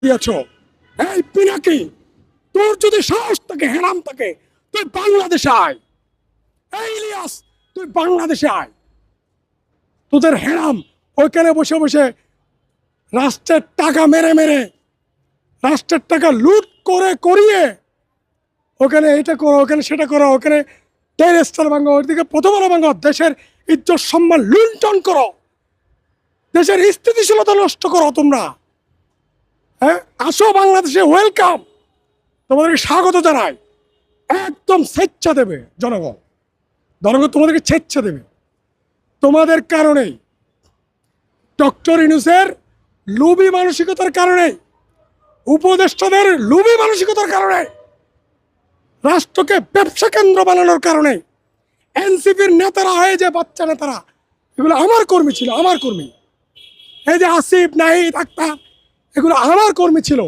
দিয়েছ। এই পিনাকি, তোর যদি সাহস থাকে, হেরাম থাকে, তুই বাংলাদেশে আয়। এই ইলিয়াস, তুই বাংলাদেশে আয়। তোদের হেরাম ওইখানে বসে বসে রাষ্ট্রের টাকা মেরে মেরে, রাষ্ট্রের টাকা লুট করে করিয়ে, ওখানে এটা করো, ওখানে সেটা করো, ওখানে টেরেস্টার ভাঙো, ওইদিকে প্রথম আলো ভাঙো, দেশের ইজ্জত সম্মান লুণ্ঠন করো, দেশের স্থিতিশীলতা নষ্ট করো তোমরা। হ্যাঁ, আসো বাংলাদেশে, ওয়েলকাম, তোমাদেরকে স্বাগত জানাই। একদম স্বেচ্ছা দেবে জনগণ, জনগণ তোমাদেরকে স্বেচ্ছা দেবে। তোমাদের কারণেই, ডক্টর ইউনূসের লোভী মানসিকতার কারণে, উপদেষ্টাদের লোভী মানসিকতার কারণে, রাষ্ট্রকে ব্যবসা কেন্দ্র বানানোর কারণে, এনসিপির নেতারা হয়ে যে বাচ্চা নেতারা, এগুলো আমার কর্মী ছিল, আমার কর্মী। এই যে আসিফ, নাহিদ, আক্তার, এগুলো আমার কর্মী ছিল।